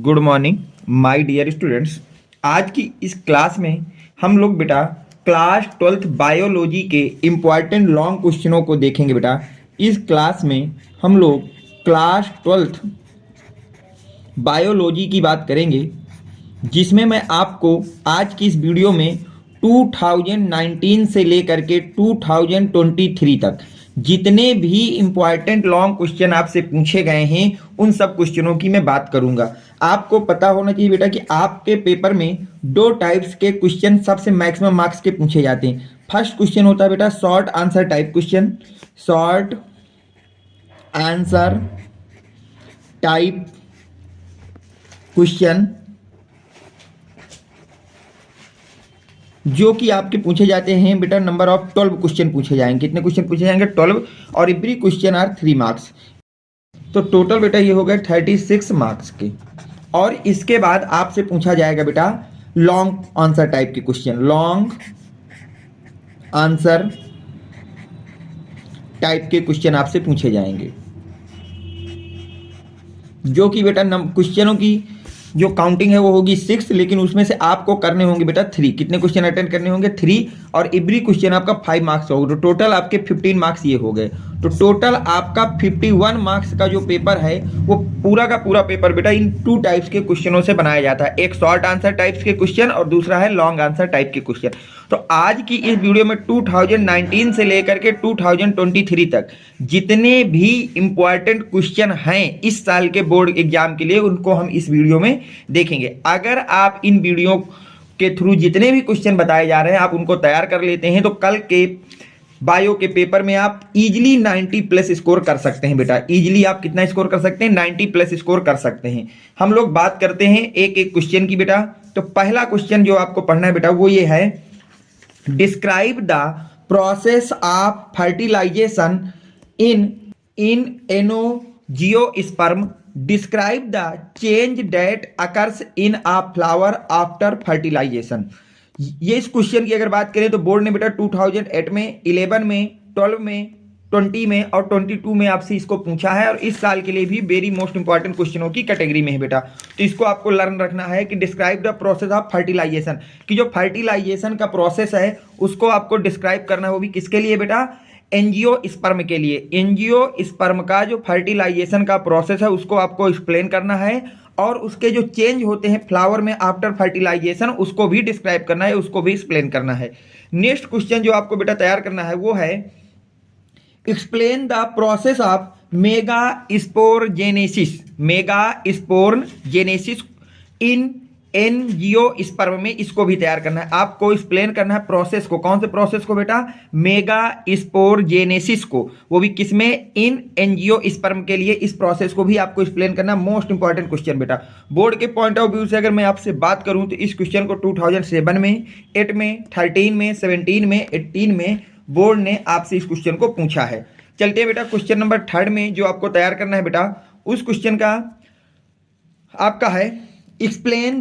Good morning my dear students. आज की इस क्लास में हम लोग बेटा क्लास 12th बायोलॉजी के इम्पॉर्टेंट लॉन्ग क्वेश्चनों को देखेंगे। बेटा इस क्लास में हम लोग क्लास 12th बायोलॉजी की बात करेंगे, जिसमें मैं आपको आज की इस वीडियो में 2019 से लेकर के 2023 तक जितने भी इम्पॉर्टेंट लॉन्ग क्वेश्चन आपसे पूछे गए हैं उन सब क्वेश्चनों की मैं बात करूंगा। आपको पता होना चाहिए बेटा कि आपके पेपर में दो टाइप्स के क्वेश्चन सबसे मैक्सिमम मार्क्स के पूछे जाते हैं। फर्स्ट क्वेश्चन होता है बेटा short answer type question, short answer type question, जो कि आपके पूछे जाते हैं बेटा नंबर ऑफ 12 क्वेश्चन पूछे जाएंगे। कितने क्वेश्चन पूछे जाएंगे? 12, और एवरी क्वेश्चन आर 3 मार्क्स। तो टोटल बेटा ये हो गए 36 मार्क्स के। और इसके बाद आपसे पूछा जाएगा बेटा लॉन्ग आंसर टाइप के क्वेश्चन, लॉन्ग आंसर टाइप के क्वेश्चन आपसे पूछे जाएंगे, जो कि बेटा क्वेश्चनों की जो काउंटिंग है वो होगी 6, लेकिन उसमें से आपको करने होंगे बेटा 3। कितने क्वेश्चन अटेंड करने होंगे? 3, और एवरी क्वेश्चन आपका 5 मार्क्स होगा। तो टोटल आपके 15 मार्क्स ये हो गए। तो टोटल आपका 51 मार्क्स का जो पेपर है वो पूरा का पूरा पेपर बेटा इन 2 टाइप्स के क्वेश्चनों से बनाया जाता है। एक शॉर्ट आंसर टाइप्स के क्वेश्चन और दूसरा है लॉन्ग आंसर टाइप के क्वेश्चन। तो आज की इस वीडियो में 2019 से लेकर के 2023 तक जितने भी इंपॉर्टेंट क्वेश्चन हैं इस साल के बोर्ड एग्जाम के लिए, उनको हम इस वीडियो में देखेंगे। अगर आप इन वीडियो के थ्रू जितने भी क्वेश्चन बताए जा रहे हैं आप उनको तैयार कर लेते हैं तो कल के बायो के पेपर में आप इजीली 90 प्लस स्कोर कर सकते हैं। बेटा इजीली आप कितना स्कोर कर सकते हैं? 90 प्लस स्कोर कर सकते हैं। हम लोग बात करते हैं एक एक क्वेश्चन की बेटा। तो पहला क्वेश्चन जो आपको पढ़ना है बेटा वो ये है, describe the process of fertilization in angiosperm, describe the change that occurs in a flower after fertilization. ये इस क्वेश्चन की अगर बात करें तो बोर्ड ने बेटा 2008 में, 11 में, 12 में, 20 में और 22 में आपसे इसको पूछा है, और इस साल के लिए भी वेरी मोस्ट इंपॉर्टेंट क्वेश्चनों की कैटेगरी में है बेटा। तो इसको आपको लर्न रखना है कि describe the process of fertilisation, कि जो फर्टिलाइजेशन का प्रोसेस है उसको आपको डिस्क्राइब करना है। वो भी किसके लिए बेटा? एंजियोस्पर्म के लिए। एंजियोस्पर्म का जो फर्टिलाइजेशन का प्रोसेस है उसको आपको एक्सप्लेन करना है, और उसके जो चेंज होते हैं फ्लावर में आफ्टर फर्टिलाइजेशन उसको भी डिस्क्राइब करना है, उसको भी एक्सप्लेन करना है। नेक्स्ट क्वेश्चन जो आपको बेटा तैयार करना है वो है, explain the process of megasporogenesis, megasporogenesis in angiosperm में। इसको भी तैयार करना है, आपको एक्सप्लेन करना है प्रोसेस को। कौन से प्रोसेस को बेटा? मेगास्पोरजेनेसिस को, वो भी किसमें? इन एंजियोस्पर्म के लिए। इस प्रोसेस को भी आपको एक्सप्लेन करना है। मोस्ट इंपॉर्टेंट क्वेश्चन बेटा। बोर्ड के पॉइंट ऑफ व्यू से अगर मैं आपसे बात करूं तो इस क्वेश्चन को 2007 में, 8 में, 13 में, 17 में, 18 में बोर्ड ने आपसे इस क्वेश्चन को पूछा है। चलते हैं बेटा क्वेश्चन नंबर 3 में जो आपको तैयार करना है बेटा, उस क्वेश्चन का आपका है एक्सप्लेन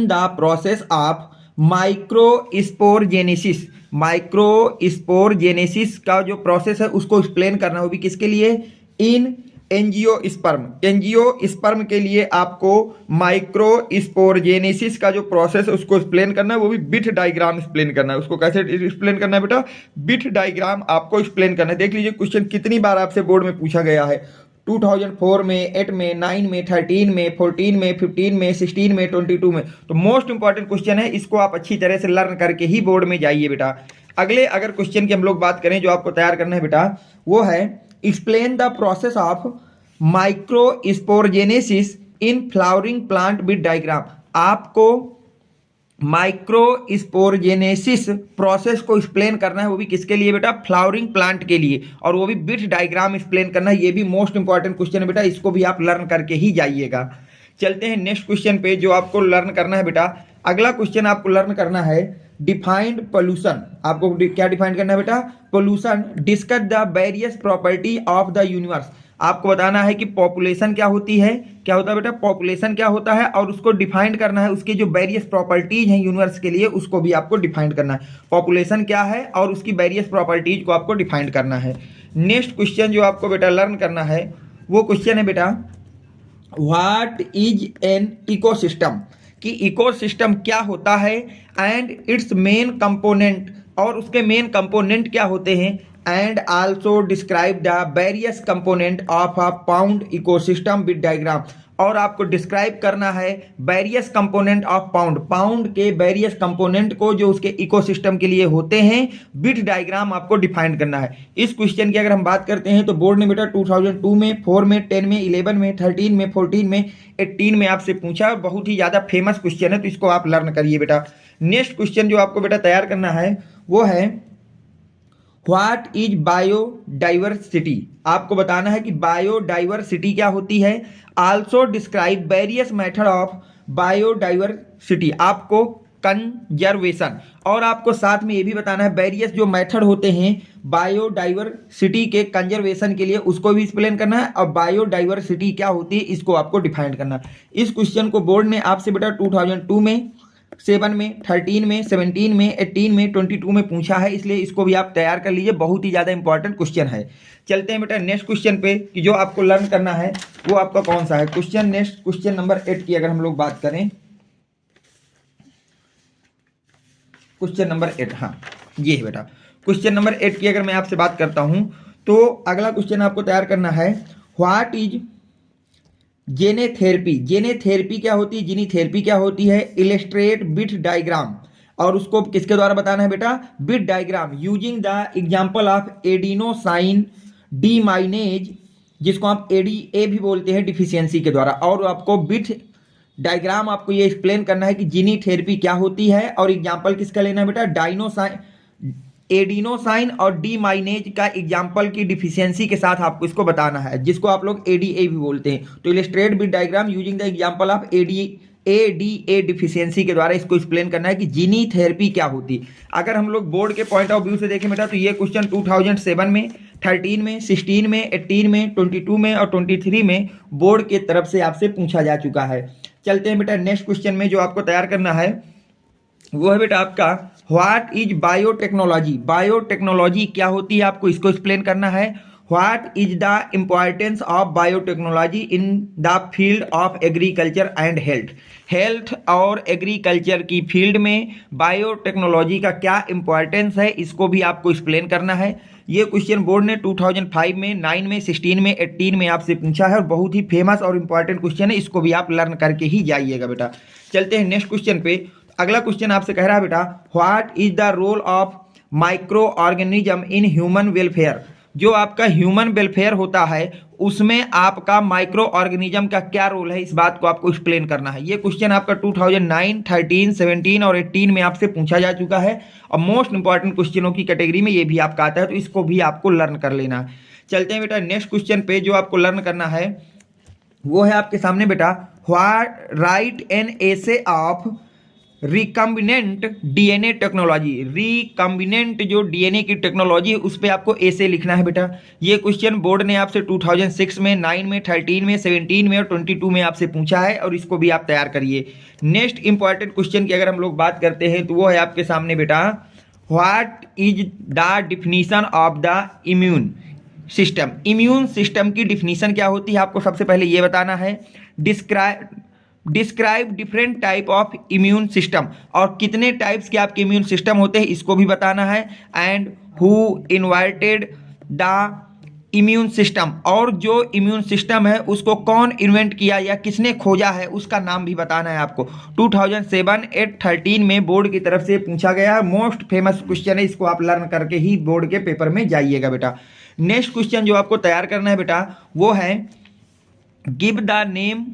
द प्रोसेस ऑफ माइक्रोस्पोरजेनेसिस। माइक्रोस्पोरजेनेसिस का जो प्रोसेस है उसको एक्सप्लेन करना है, वो भी किसके लिए? इन एंजियोस्पर्म। एंजियोस्पर्म के लिए आपको माइक्रोस्पोरजेनेसिस का जो प्रोसेस है उसको एक्सप्लेन करना है, वो भी बिट डायग्राम एक्सप्लेन करना है। उसको कैसे एक्सप्लेन करना है बेटा? बिट डायग्राम आपको एक्सप्लेन करना है। देख लीजिए क्वेश्चन कितनी बार आपसे बोर्ड में पूछा गया है। 2004 में, 8 में, 9 में, 13 में, 14 में, 15 में, 16 में, 22 में। तो मोस्ट इंपॉर्टेंट क्वेश्चन है, इसको आप अच्छी तरह से लर्न करके ही बोर्ड में जाइए बेटा। अगले अगर क्वेश्चन की हम लोग बात करें जो आपको तैयार करना है बेटा वो है, explain the process of microsporogenesis in flowering plant with diagram. आपको माइक्रोस्पोरजेनेसिस प्रोसेस को एक्सप्लेन करना है, वो भी किसके लिए बेटा? फ्लावरिंग प्लांट के लिए, और वो भी बिट डायग्राम एक्सप्लेन करना है। ये भी मोस्ट इंपॉर्टेंट क्वेश्चन है बेटा, इसको भी आप लर्न करके ही जाइएगा। चलते हैं नेक्स्ट क्वेश्चन पे जो आपको लर्न करना है बेटा। अगला क्वेश्चन आपको लर्न करना है डिफाइंड पोल्यूशन। आपको क्या डिफाइन करना है बेटा? Pollution. Discuss the various property of the universe. आपको बताना है कि पॉपुलेशन क्या होती है, क्या होता है बेटा? पॉपुलेशन क्या होता है, और उसको डिफाइन करना है। उसकी जो वेरियस प्रॉपर्टीज हैं यूनिवर्स के लिए उसको भी आपको डिफाइन करना है। पॉपुलेशन क्या है और उसकी वेरियस प्रॉपर्टीज को आपको डिफाइन करना है। नेक्स्ट क्वेश्चन जो आपको बेटा लर्न करना है वो क्वेश्चन है बेटा व्हाट इज एन इकोसिस्टम, कि इकोसिस्टम क्या होता है, एंड इट्स मेन कंपोनेंट, और उसके मेन कंपोनेंट क्या होते हैं, and also describe the various component of a pound ecosystem with diagram, और आपको डिस्क्राइब करना है various component of pound, pound के वेरियस कंपोनेंट को जो उसके इकोसिस्टम के लिए होते हैं, विद डायग्राम आपको डिफाइन करना है। इस क्वेश्चन की अगर हम बात करते हैं तो बोर्ड ने बेटा 2002 में, 4 में, 10 में, 11 में, 13 में, 14 में, 18 में आपसे पूछा। बहुत ही ज़्यादा फेमस क्वेश्चन है, तो इसको आप लर्न करिए बेटा। नेक्स्ट क्वेश्चन जो आपको बेटा तैयार करना है वो है व्हाट इज बायोडाइवर्सिटी, आपको बताना है कि बायोडाइवर्सिटी क्या होती है। Also describe various method of biodiversity, आपको कंजर्वेशन, और आपको साथ में ये भी बताना है वेरियस जो मेथड होते हैं बायोडाइवर्सिटी के कंजर्वेशन के लिए, उसको भी एक्सप्लेन करना है, और बायोडाइवर्सिटी क्या होती है इसको आपको डिफाइन करना है। इस क्वेश्चन को बोर्ड ने आपसे बेटा 2002 में, 7 में, 13 में, 17 में, 18 में, 22 में पूछा है, इसलिए इसको भी आप तैयार कर लीजिए, बहुत ही ज़्यादा इंपॉर्टेंट क्वेश्चन है। चलते हैं बेटा नेक्स्ट क्वेश्चन पे, कि जो आपको लर्न करना है वो आपका कौन सा है क्वेश्चन। नेक्स्ट क्वेश्चन नंबर 8 की अगर हम लोग बात करें, क्वेश्चन नंबर 8, हाँ ये है बेटा क्वेश्चन नंबर 8 की अगर मैं आपसे बात करता हूं तो अगला क्वेश्चन आपको तैयार करना है व्हाट इज जेनेथेरेपी, जेनेथेरेपी क्या होती है, जीनीथेरेपी क्या होती है, इलस्ट्रेट विथ डायग्राम, और उसको किसके द्वारा बताना है बेटा, with diagram, using the example of adenosine deaminase, जिसको आप एडीए भी बोलते हैं, डिफिशियंसी के द्वारा, और आपको विथ डायग्राम आपको ये एक्सप्लेन करना है कि जीनी थेरेपी क्या होती है, और एग्जाम्पल किसका लेना है बेटा, डाइनोसाइन, एडिनोसाइन और डीमाइनेज का एग्जाम्पल की डिफिशियंसी के साथ आपको इसको बताना है, जिसको आप लोग एडीए भी बोलते हैं। तो illustrate with diagram using the example of ADA deficiency के द्वारा इसको एक्सप्लेन करना है कि जीनी थेरेपी क्या होती है। अगर हम लोग बोर्ड के पॉइंट ऑफ व्यू से देखें बेटा तो ये क्वेश्चन 2007 में, 13 में, 16 में, 18 में, 22 में और 23 में बोर्ड के तरफ से आपसे पूछा जा चुका है। चलते हैं बेटा नेक्स्ट क्वेश्चन में, जो आपको तैयार करना है वो है बेटा आपका व्हाट इज बायोटेक्नोलॉजी, बायोटेक्नोलॉजी क्या होती है आपको इसको एक्सप्लेन करना है। What is the importance of biotechnology in the field of agriculture and health, health और एग्रीकल्चर की फील्ड में बायोटेक्नोलॉजी का क्या इंपॉर्टेंस है, इसको भी आपको एक्सप्लेन करना है। ये क्वेश्चन बोर्ड ने 2005 में, 9 में, 16 में, 18 में आपसे पूछा है, और बहुत ही फेमस और इंपॉर्टेंट क्वेश्चन है, इसको भी आप लर्न करके ही जाइएगा बेटा। चलते हैं नेक्स्ट क्वेश्चन पे। अगला क्वेश्चन आपसे कह रहा है बेटा what is the role of microorganism in human welfare, जो आपका ह्यूमन वेलफेयर होता है उसमें आपका माइक्रो ऑर्गेनिज्म का क्या रोल है, इस बात को आपको एक्सप्लेन करना है। ये क्वेश्चन आपका 2009, 13, 17 और 18 में आपसे पूछा जा चुका है, और मोस्ट इंपॉर्टेंट क्वेश्चनों की कैटेगरी में ये भी आपका आता है, तो इसको भी आपको लर्न कर लेना है। चलते हैं बेटा नेक्स्ट क्वेश्चन पे, जो आपको लर्न करना है वो है आपके सामने बेटा what right an essay of recombinant DNA technology, recombinant जो डीएनए की टेक्नोलॉजी है उस पर आपको ऐसे लिखना है बेटा। ये क्वेश्चन बोर्ड ने आपसे 2006 में, 9 में, 13 में, 17 में और 22 में आपसे पूछा है, और इसको भी आप तैयार करिए। नेक्स्ट इंपॉर्टेंट क्वेश्चन की अगर हम लोग बात करते हैं तो वो है आपके सामने बेटा what is the definition of the immune system, immune system की डिफिनीशन क्या होती है आपको सबसे पहले ये बताना है। Describe different type of immune system, और कितने टाइप्स के आपके इम्यून सिस्टम होते हैं इसको भी बताना है। And who invited the immune system, और जो इम्यून सिस्टम है उसको कौन इन्वेंट किया या किसने खोजा है उसका नाम भी बताना है आपको। 2007, 8, 13 में बोर्ड की तरफ से पूछा गया है, मोस्ट फेमस क्वेश्चन है, इसको आप लर्न करके ही बोर्ड के पेपर में जाइएगा बेटा। नेक्स्ट क्वेश्चन जो आपको तैयार करना है बेटा वो है give the name,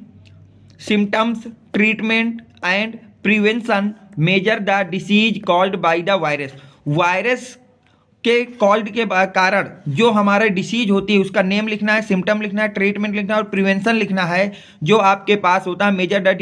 symptoms, treatment and prevention, measure the disease called by the virus, virus के कॉल्ड के कारण जो हमारा डिसीज होती है उसका नेम लिखना है, सिम्टम लिखना है, ट्रीटमेंट लिखना है और प्रिवेंशन लिखना है जो आपके पास होता है। Measure the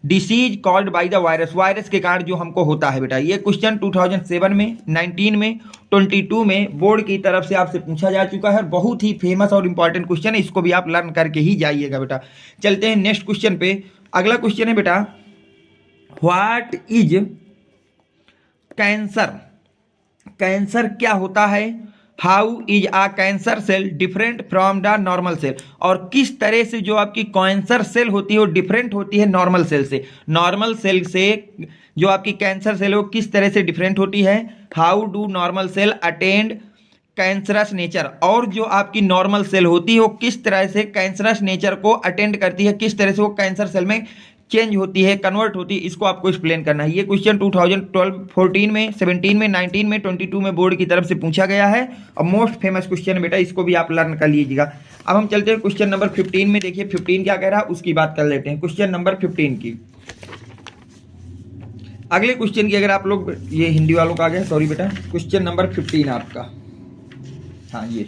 disease called by the virus, virus के कारण जो हमको होता है बेटा। ये क्वेश्चन 2007 में, 19 में, 22 में बोर्ड की तरफ से आपसे पूछा जा चुका है, बहुत ही फेमस और इंपॉर्टेंट क्वेश्चन है, इसको भी आप लर्न करके ही जाइएगा बेटा। चलते हैं नेक्स्ट क्वेश्चन पे। अगला क्वेश्चन है बेटा व्हाट इज कैंसर, कैंसर क्या होता है, how is a cancer cell different from the normal cell, और किस तरह से जो आपकी कैंसर सेल होती है वो डिफरेंट होती है नॉर्मल सेल से। नॉर्मल सेल से जो आपकी कैंसर सेल है वो किस तरह से डिफरेंट होती है। How do normal cell attend cancerous nature, और जो आपकी नॉर्मल सेल होती है वो किस तरह से कैंसरस नेचर को अटेंड करती है, किस तरह से वो कैंसर सेल में चेंज होती है, कन्वर्ट होती है, इसको आपको एक्सप्लेन करना है। ये क्वेश्चन 2012, 14 में, 17 में, 19 में, 22 में बोर्ड की तरफ से पूछा गया है और मोस्ट फेमस क्वेश्चन है बेटा, इसको भी आप लर्न कर लीजिएगा। अब हम चलते हैं क्वेश्चन नंबर 15 में। देखिए 15 क्या कह रहा है उसकी बात कर लेते हैं। क्वेश्चन नंबर 15 की, अगले क्वेश्चन की अगर आप लोग, ये हिंदी वालों का आ गया, सॉरी बेटा, क्वेश्चन नंबर 15 आपका, हाँ ये,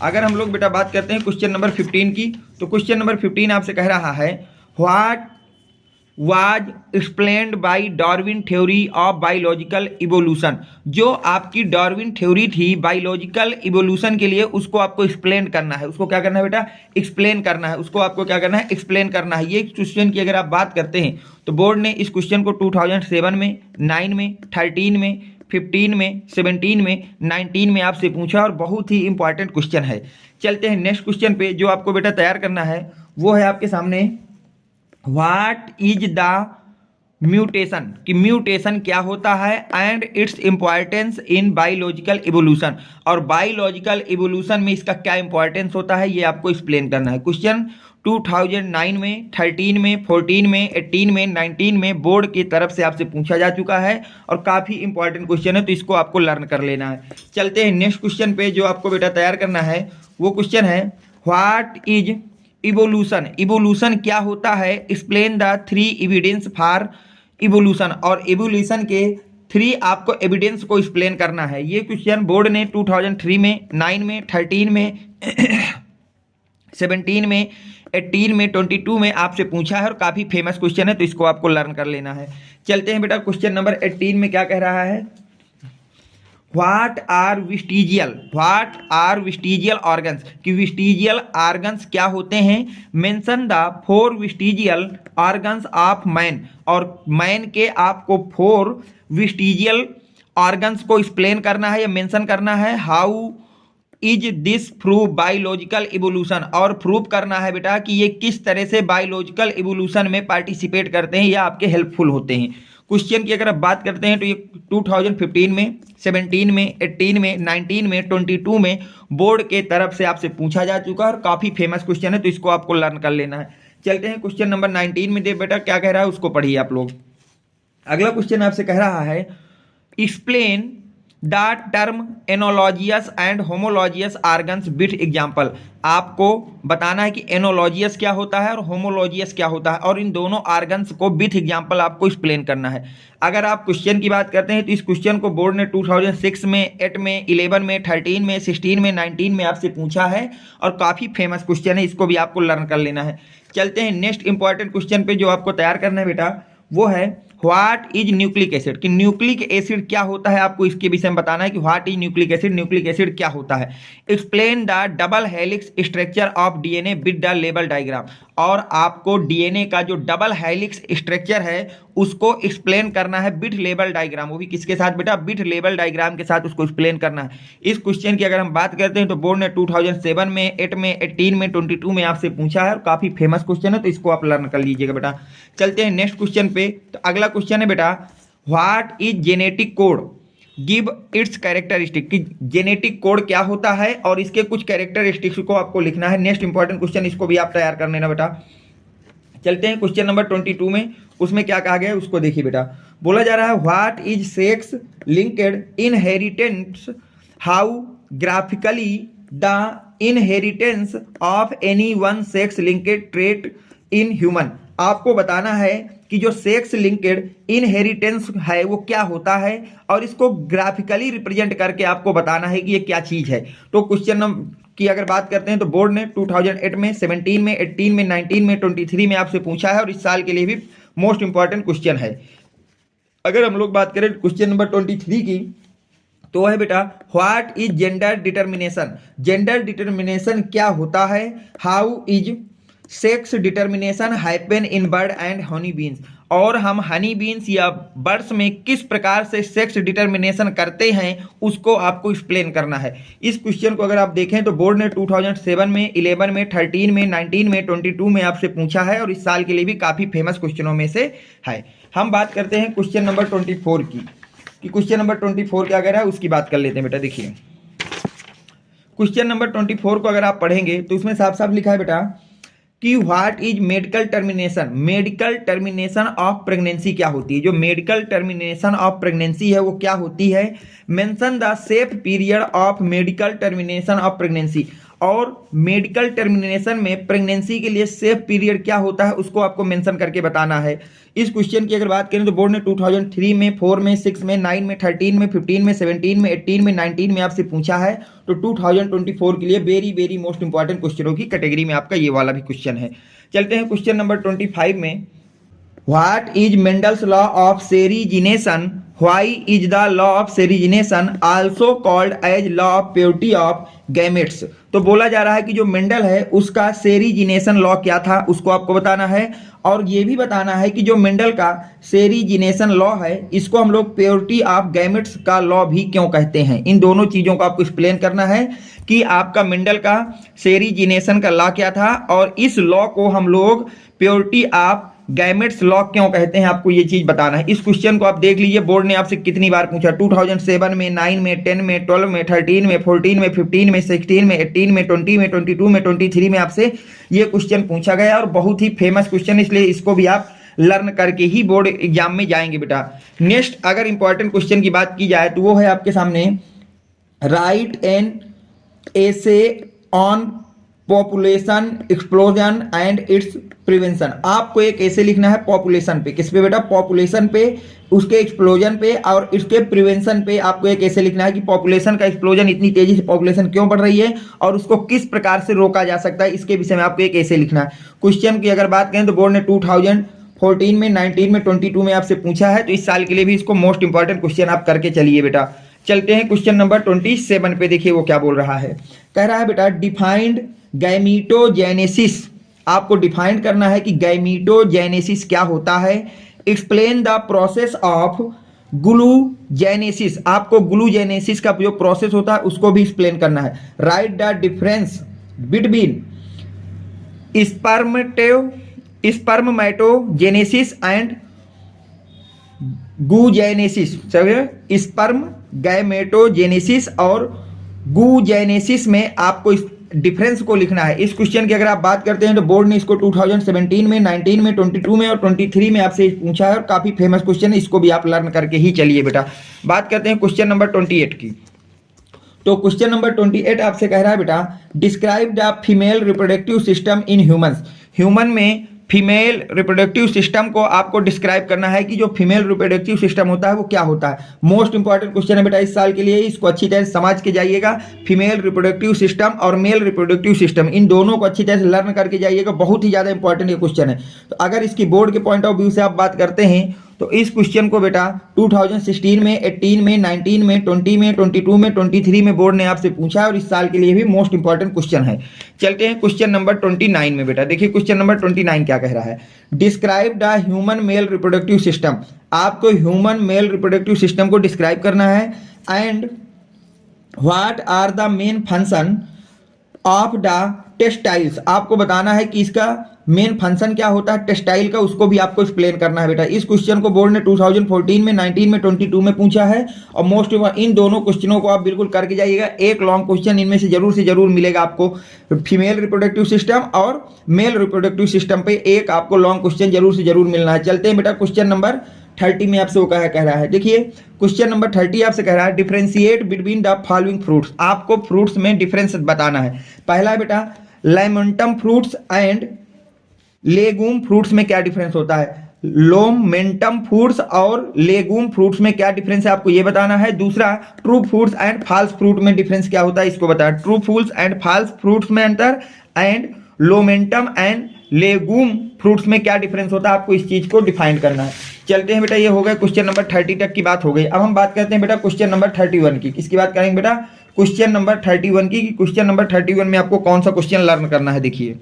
अगर हम लोग बेटा बात करते हैं क्वेश्चन नंबर 15 की, तो क्वेश्चन नंबर 15 आपसे कह रहा है what was explained bye Darwin theory of biological evolution. जो आपकी डार्विन थ्योरी थी बायोलॉजिकल इवोल्यूशन के लिए, उसको आपको एक्सप्लेन करना है। उसको क्या करना है बेटा, एक्सप्लेन करना है। उसको आपको क्या करना है, एक्सप्लेन करना है। ये क्वेश्चन की अगर आप बात करते हैं तो बोर्ड ने इस क्वेश्चन को 2007 में, 9 में, 13 में, 15 में, 17 में, 19 में आपसे पूछा और बहुत ही इंपॉर्टेंट क्वेश्चन है। चलते हैं नेक्स्ट क्वेश्चन पे। जो आपको बेटा तैयार करना है वो है आपके सामने, व्हाट इज द म्यूटेशन, कि म्यूटेशन क्या होता है and its importance in biological evolution, और बायोलॉजिकल इवोल्यूशन में इसका क्या इंपॉर्टेंस होता है ये आपको एक्सप्लेन करना है। क्वेश्चन 2009 में, 13 में, 14 में, 18 में, 19 में बोर्ड की तरफ से आपसे पूछा जा चुका है और काफ़ी इंपॉर्टेंट क्वेश्चन है, तो इसको आपको लर्न कर लेना है। चलते हैं नेक्स्ट क्वेश्चन पे। जो आपको बेटा तैयार करना है वो क्वेश्चन है व्हाट इज इवोल्यूशन, इवोल्यूशन क्या होता है, explain the 3 evidence for evolution, और इवोल्यूशन के 3 आपको एविडेंस को एक्सप्लेन करना है। ये क्वेश्चन बोर्ड ने 2003 में, 9 में, 13 में, 17 में, 18 में, 22 में आपसे पूछा है और काफ़ी फेमस क्वेश्चन है, तो इसको आपको लर्न कर लेना है। चलते हैं बेटा क्वेश्चन नंबर 18 में क्या कह रहा है, व्हाट आर विस्टीजियल ऑर्गन्स, कि विस्टीजियल ऑर्गन्स क्या होते हैं। Mention the 4 vestigial organs of man, और मैन के आपको 4 विस्टीजियल ऑर्गन्स को एक्सप्लेन करना है या मेंशन करना है। How is this prove biological evolution, और प्रूव करना है बेटा कि ये किस तरह से बायोलॉजिकल इवोल्यूशन में पार्टिसिपेट करते हैं या आपके हेल्पफुल होते हैं। क्वेश्चन की अगर आप बात करते हैं तो ये 2015 में, 17 में, 18 में, 19 में, 22 में बोर्ड के तरफ से आपसे पूछा जा चुका है और काफ़ी फेमस क्वेश्चन है, तो इसको आपको लर्न कर लेना है। चलते हैं क्वेश्चन नंबर 19 में। देख बेटा क्या कह रहा है उसको पढ़िए आप लोग। अगला क्वेश्चन आपसे कह रहा है explain the term analogous and homologous organs with example. आपको बताना है कि एनोलॉजियस क्या होता है और होमोलॉजियस क्या होता है, और इन दोनों ऑर्गन्स को विथ एग्जाम्पल आपको एक्सप्लेन करना है। अगर आप क्वेश्चन की बात करते हैं तो इस क्वेश्चन को बोर्ड ने 2006 में, 8 में, 11 में, 13 में, 16 में, 19 में आपसे पूछा है और काफ़ी फेमस क्वेश्चन है, इसको भी आपको लर्न कर लेना है। चलते हैं नेक्स्ट इंपॉर्टेंट क्वेश्चन पे। जो आपको तैयार करना है बेटा वो है व्हाट इज न्यूक्लिक एसिड, कि न्यूक्लिक एसिड क्या होता है, आपको इसके विषय में बताना है कि what is nucleic acid, nucleic acid क्या होता है। Explain the double helix structure of DNA with the label diagram, और आपको डीएनए का जो डबल हेलिक्स स्ट्रक्चर है उसको एक्सप्लेन करना है विथ लेबल डायग्राम, वो भी किसके साथ बेटा, विथ लेबल डायग्राम के साथ उसको एक्सप्लेन करना है। इस क्वेश्चन की अगर हम बात करते हैं तो बोर्ड ने 2007 में, 8 में, 18 में, 22 में आपसे पूछा है और काफ़ी फेमस क्वेश्चन है, तो इसको आप लर्न कर लीजिएगा बेटा। चलते हैं नेक्स्ट क्वेश्चन पे। तो अगला क्वेश्चन है बेटा what is genetic code, give its characteristic, कि जेनेटिक कोड क्या होता है और इसके कुछ कैरेक्टरिस्टिक्स को आपको लिखना है। नेक्स्ट इंपॉर्टेंट क्वेश्चन, इसको भी आप तैयार कर लेना बेटा। चलते हैं क्वेश्चन नंबर 22 में। उसमें क्या कहा गया है उसको देखिए बेटा। बोला जा रहा है what is sex linked inheritance, how graphically the inheritance of any one sex linked trait in human. आपको बताना है कि जो सेक्स लिंक्ड इनहेरिटेंस है वो क्या होता है और इसको ग्राफिकली रिप्रेजेंट करके आपको बताना है कि ये क्या चीज़ है। तो क्वेश्चन की अगर बात करते हैं तो बोर्ड ने 2008 में, 17 में, 18 में, 19 में, 23 में आपसे पूछा है और इस साल के लिए भी मोस्ट इंपॉर्टेंट क्वेश्चन है। अगर हम लोग बात करें क्वेश्चन नंबर 23 की तो है बेटा what is gender determination, gender determination क्या होता है, how is sex determination happen in bird and honey beans, और हम हनी बीन्स या बर्ड्स में किस प्रकार से सेक्स डिटर्मिनेशन करते हैं उसको आपको एक्सप्लेन करना है। इस क्वेश्चन को अगर आप देखें तो बोर्ड ने 2007 में, 11 में, 13 में, 19 में, 22 में आपसे पूछा है और इस साल के लिए भी काफ़ी फेमस क्वेश्चनों में से है। हम बात करते हैं क्वेश्चन नंबर 24 की, कि क्वेश्चन नंबर 24 क्या कह रहा है उसकी बात कर लेते हैं बेटा। देखिए क्वेश्चन नंबर 24 को अगर आप पढ़ेंगे तो उसमें साफ साफ लिखा है बेटा कि what is medical termination. Medical termination of pregnancy क्या होती है? जो मेडिकल टर्मिनेशन ऑफ प्रेगनेंसी है वो क्या होती है? Mention the safe period of medical termination of pregnancy. और मेडिकल टर्मिनेशन में प्रेगनेंसी के लिए सेफ पीरियड क्या होता है उसको आपको मेंशन करके बताना है। इस क्वेश्चन की अगर बात करें तो बोर्ड ने 2003 में, 4 में, 6 में, 9 में, 13 में, 15 में, 17 में, 18 में, 19 में आपसे पूछा है। तो 2024 के लिए वेरी वेरी मोस्ट इंपॉर्टेंट क्वेश्चनों की कैटेगरी में आपका ये वाला भी क्वेश्चन है। चलते हैं क्वेश्चन नंबर 25 में। What is Mendel's law of segregation? Why is the law of segregation also called as law of purity of gametes? तो बोला जा रहा है कि जो मेंडल है उसका सेरिजिनेशन लॉ क्या था उसको आपको बताना है, और ये भी बताना है कि जो मेंडल का सेरिजिनेशन लॉ है इसको हम लोग प्योरिटी ऑफ गैमेट्स का लॉ भी क्यों कहते हैं। इन दोनों चीज़ों को आपको एक्सप्लेन करना है कि आपका मेंडल का सेरिजिनेशन का लॉ क्या था और इस लॉ को हम लोग प्योरिटी ऑफ गैमेट्स लॉ क्यों कहते हैं, आपको ये चीज बताना है। इस क्वेश्चन को आप देख लीजिए बोर्ड ने आपसे कितनी बार पूछा, 2007 में, 9 में, 10 में, 12 में, 13 में, 14 में, 15 में, 16 में, 18 में, 20 में, 22 में, 23 में आपसे ये क्वेश्चन पूछा गया और बहुत ही फेमस क्वेश्चन, इसलिए इसको भी आप लर्न करके ही बोर्ड एग्जाम में जाएंगे बेटा। नेक्स्ट अगर इंपॉर्टेंट क्वेश्चन की बात की जाए तो वो है आपके सामने, right an essay on population explosion and it's prevention. आपको एक ऐसे लिखना है पॉपुलेशन पे, किस पे बेटा? पॉपुलेशन पे, उसके एक्सप्लोजन पे और इसके प्रिवेंशन पे। आपको एक ऐसे लिखना है कि पॉपुलेशन का एक्सप्लोजन, इतनी तेजी से पॉपुलेशन क्यों बढ़ रही है और उसको किस प्रकार से रोका जा सकता है, इसके विषय में आपको एक ऐसे लिखना है। क्वेश्चन की अगर बात करें तो बोर्ड ने 2014 में, 19 में, 22 में आपसे पूछा है, तो इस साल के लिए भी इसको मोस्ट इंपॉर्टेंट क्वेश्चन आप करके चलिए बेटा। चलते हैं क्वेश्चन नंबर 27 पे। देखिए वो क्या बोल रहा है, कह रहा है बेटा डिफाइंड गैमीटोजेनेसिस। आपको डिफाइन करना है कि गैमीटोजेनेसिस क्या होता है। Explain the process of oogenesis. आपको ग्लूजेनेसिस का जो प्रोसेस होता है उसको भी एक्सप्लेन करना है। Write the difference between spermatogenesis and oogenesis. Sperm gametogenesis और गूजेनेसिस में आपको डिफरेंस को लिखना है। इस क्वेश्चन की अगर आप बात करते हैं तो बोर्ड ने इसको 2017 में, 19 में, 22 में और 23 में आपसे पूछा है और काफी फेमस क्वेश्चन है, इसको भी आप लर्न करके ही चलिए बेटा। बात करते हैं क्वेश्चन नंबर 28 की। तो क्वेश्चन नंबर 28 आपसे कह रहा है बेटा describe the female reproductive system in humans. Human में फीमेल रिप्रोडक्टिव सिस्टम को आपको डिस्क्राइब करना है कि जो फीमेल रिप्रोडक्टिव सिस्टम होता है वो क्या होता है। मोस्ट इंपॉर्टेंट क्वेश्चन है बेटा इस साल के लिए, इसको अच्छी तरह से समझ के जाइएगा। फीमेल रिप्रोडक्टिव सिस्टम और मेल रिप्रोडक्टिव सिस्टम, इन दोनों को अच्छी तरह से लर्न करके जाइएगा, बहुत ही ज़्यादा इंपॉर्टेंट ये क्वेश्चन है। तो अगर इसकी बोर्ड के पॉइंट ऑफ व्यू से आप बात करते हैं तो इस क्वेश्चन को बेटा 2016 में, 18 में, 19 में, 20 में, 22 में, 23 में बोर्ड ने आपसे पूछा है और इस साल के लिए भी मोस्ट इंपॉर्टेंट क्वेश्चन है। चलते हैं क्वेश्चन नंबर 29 में बेटा। देखिए क्वेश्चन नंबर 29 क्या कह रहा है, describe the human male reproductive system. आपको ह्यूमन मेल रिप्रोडक्टिव सिस्टम को डिस्क्राइब करना है। And what are the main function of the textiles. आपको बताना है कि इसका मेन फंक्शन क्या होता है टेक्सटाइल का, उसको भी आपको एक्सप्लेन करना है बेटा। इस क्वेश्चन को बोर्ड ने 2014 में, 19 में, 22 में पूछा है और मोस्ट इन दोनों क्वेश्चनों को आप बिल्कुल करके जाइएगा। एक लॉन्ग क्वेश्चन इनमें से जरूर मिलेगा आपको, फीमेल रिप्रोडक्टिव सिस्टम और मेल रिप्रोडक्टिव सिस्टम पे एक आपको लॉन्ग क्वेश्चन जरूर मिलना है। चलते हैं बेटा क्वेश्चन नंबर 30 में आपसे वो कह रहा है। देखिए क्वेश्चन नंबर 30 आपसे कह रहा है differentiate between the following fruits. आपको फ्रूट्स में डिफरेंस बताना है। पहला है बेटा लेमोंटम फ्रूट्स एंड लेगूम फ्रूट्स में क्या डिफरेंस होता है। लोमेंटम फ्रूट्स और लेगूम फ्रूट्स में क्या डिफरेंस है आपको ये बताना है। दूसरा true fruits and false fruit में डिफरेंस क्या होता है इसको बताया। True fruits and false fruits में अंतर and lomentum and legume fruits में क्या डिफरेंस होता है, आपको इस चीज को डिफाइन करना है। चलते हैं बेटा, ये हो गया क्वेश्चन नंबर 30 तक की बात हो गई। अब हम बात करते हैं बेटा क्वेश्चन नंबर 31 की। किसकी बात करेंगे बेटा, क्वेश्चन नंबर 31 की। क्वेश्चन नंबर 31 में आपको कौन सा क्वेश्चन लर्न करना है। देखिए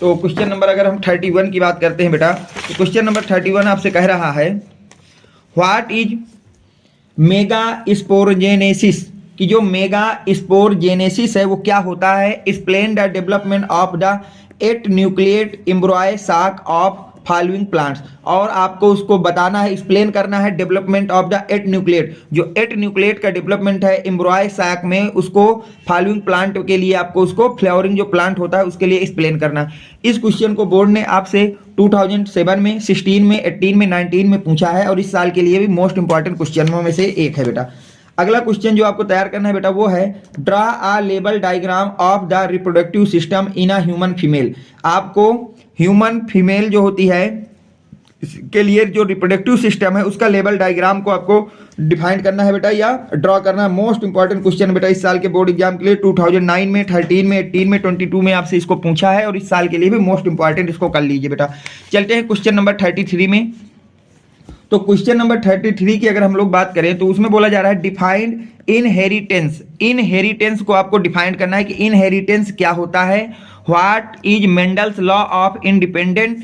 तो क्वेश्चन नंबर अगर हम 31 की बात करते हैं बेटा, तो क्वेश्चन नंबर 31 आपसे कह रहा है व्हाट इज मेगा स्पोरजेनेसिस, कि जो मेगा स्पोरजेनेसिस है वो क्या होता है। Explain the development of the 8 nucleate एम्ब्रॉय साक ऑफ फॉलोइंग प्लांट्स, और आपको उसको बताना है, एक्सप्लेन करना है डेवलपमेंट ऑफ द 8 न्यूक्लिएट, जो 8 न्यूक्लिएट का डेवलपमेंट है एम्ब्रॉय साक में, उसको फॉलोइंग प्लांट के लिए आपको उसको फ्लावरिंग जो प्लांट होता है उसके लिए एक्सप्लेन करना। इस क्वेश्चन को बोर्ड ने आपसे 2007 में, 16 में, 18 में, 19 में पूछा है, और इस साल के लिए भी मोस्ट इंपॉर्टेंट क्वेश्चनों में से एक है बेटा। अगला क्वेश्चन जो आपको तैयार करना है बेटा वो है draw a label diagram of the reproductive system in a human female. आपको ह्यूमन फीमेल जो होती है के लिए जो रिप्रोडक्टिव सिस्टम है उसका लेबल डायग्राम को आपको डिफाइन करना है बेटा, या ड्रॉ करना है। मोस्ट इंपॉर्टेंट क्वेश्चन बेटा इस साल के बोर्ड एग्जाम के लिए 2009 में, 13 में, 18 में, 22 में आपसे इसको पूछा है, और इस साल के लिए भी मोस्ट इंपॉर्टेंट, इसको कर लीजिए बेटा। चलते हैं क्वेश्चन नंबर 33 में। तो क्वेश्चन नंबर 33 की अगर हम लोग बात करें तो उसमें बोला जा रहा है डिफाइंड इनहेरिटेंस। इनहेरिटेंस को आपको डिफाइन करना है कि इनहेरिटेंस क्या होता है। What is Mendel's law of independent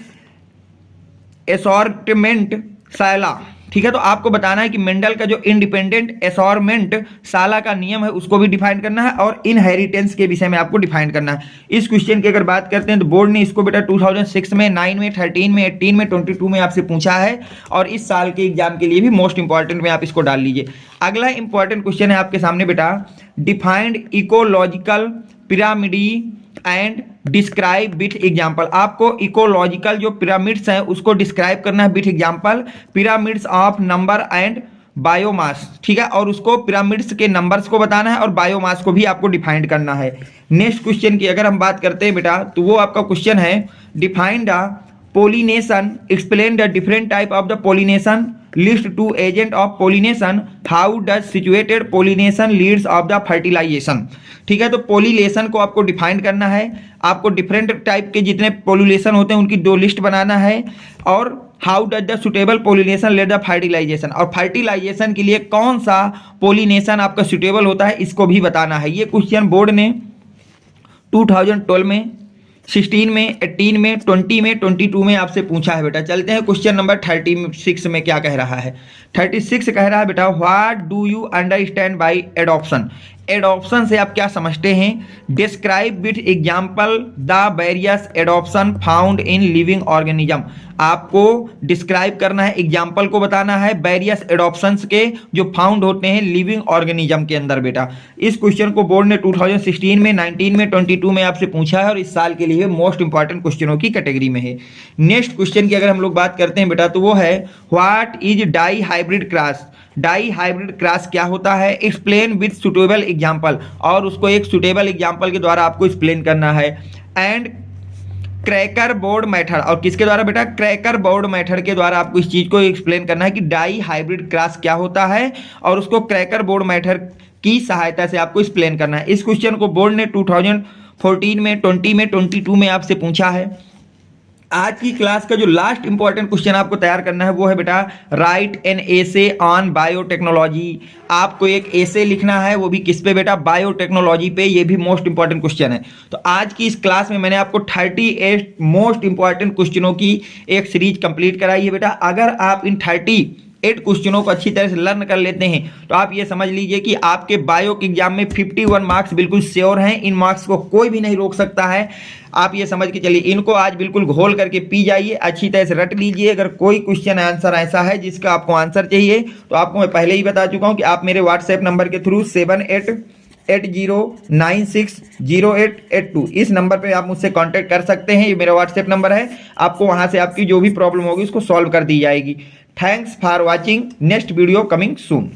assortment साला, ठीक है। तो आपको बताना है कि मेंडल का जो इंडिपेंडेंट असॉर्टमेंट साला का नियम है उसको भी डिफाइन करना है, और इनहेरिटेंस के विषय में आपको डिफाइन करना है। इस क्वेश्चन की अगर बात करते हैं तो बोर्ड ने इसको बेटा 2006 में, 9 में, 13 में, 18 में, 22 में आपसे पूछा है, और इस साल के एग्जाम के लिए भी मोस्ट इंपॉर्टेंट में आप इसको डाल लीजिए। अगला इंपॉर्टेंट क्वेश्चन है आपके सामने बेटा defined ecological pyramid and describe with example. आपको इकोलॉजिकल जो पिरामिड्स हैं उसको डिस्क्राइब करना है with example, pyramids of number and biomass, ठीक है, और उसको पिरामिड्स के नंबर्स को बताना है और बायोमास को भी आपको डिफाइन करना है। नेक्स्ट क्वेश्चन की अगर हम बात करते हैं बेटा तो वो आपका क्वेश्चन है define the pollination, explain the different type of the pollination, list 2 agent of pollination, how does situated pollination leads of the fertilization, ठीक है। तो पोलिनेशन को आपको डिफाइन करना है, आपको डिफरेंट टाइप के जितने पोलिनेशन होते हैं उनकी 2 लिस्ट बनाना है, और how does the suitable pollination led the fertilisation, और फर्टिलाइजेशन के लिए कौन सा पोलिनेशन आपका सुटेबल होता है इसको भी बताना है। ये क्वेश्चन बोर्ड ने 2012 में, 16 में, 18 में, 20 में, 22 में आपसे पूछा है बेटा। चलते हैं क्वेश्चन नंबर 36 में क्या कह रहा है। 36 कह रहा है बेटा what do you understand by adoption. Adoption से आप क्या समझते हैं। Describe with example the various adoption found in living organism. आपको डिस्क्राइब करना है, एग्जाम्पल को बताना है वेरियस एडॉप्शंस के जो फाउंड होते हैं लिविंग ऑर्गेनिज्म के अंदर बेटा। इस क्वेश्चन को बोर्ड ने 2016 में, 19 में, 22 में आपसे पूछा है, और इस साल के लिए मोस्ट इंपॉर्टेंट क्वेश्चनों की कैटेगरी में है। नेक्स्ट क्वेश्चन की अगर हम लोग बात करते हैं बेटा तो वो है what is dihybrid cross. Dihybrid cross क्या होता है, एक्सप्लेन विथ सुटेबल एग्जाम्पल, और उसको एक सुटेबल एग्जाम्पल के द्वारा आपको एक्सप्लेन करना है। एंड क्रैकर बोर्ड मेथड, और किसके द्वारा बेटा, क्रैकर बोर्ड मेथड के द्वारा आपको इस चीज को एक्सप्लेन करना है कि डाई हाइब्रिड क्रॉस क्या होता है, और उसको क्रैकर बोर्ड मेथड की सहायता से आपको एक्सप्लेन करना है। इस क्वेश्चन को बोर्ड ने 2014 में, 20 में, 22 में आपसे पूछा है। आज की क्लास का जो लास्ट इंपॉर्टेंट क्वेश्चन आपको तैयार करना है वो है बेटा right an essay on biotechnology. आपको एक एसे लिखना है, वो भी किस पे बेटा, बायोटेक्नोलॉजी पे। ये भी मोस्ट इंपॉर्टेंट क्वेश्चन है। तो आज की इस क्लास में मैंने आपको 38 मोस्ट इंपॉर्टेंट क्वेश्चनों की एक सीरीज कंप्लीट कराई है बेटा। अगर आप इन 38 क्वेश्चनों को अच्छी तरह से लर्न कर लेते हैं तो आप ये समझ लीजिए कि आपके बायो के एग्जाम में 51 मार्क्स बिल्कुल श्योर हैं। इन मार्क्स को कोई भी नहीं रोक सकता है। आप ये समझ के चलिए, इनको आज बिल्कुल घोल करके पी जाइए, अच्छी तरह से रट लीजिए। अगर कोई क्वेश्चन आंसर ऐसा है जिसका आपको आंसर चाहिए तो आपको मैं पहले ही बता चुका हूं कि आप मेरे व्हाट्सएप नंबर के थ्रू 7880960882 इस नंबर पे आप मुझसे कांटेक्ट कर सकते हैं। ये मेरा व्हाट्सएप नंबर है। आपको वहां से आपकी जो भी प्रॉब्लम होगी उसको सॉल्व कर दी जाएगी। Thanks for watching. Next video coming soon.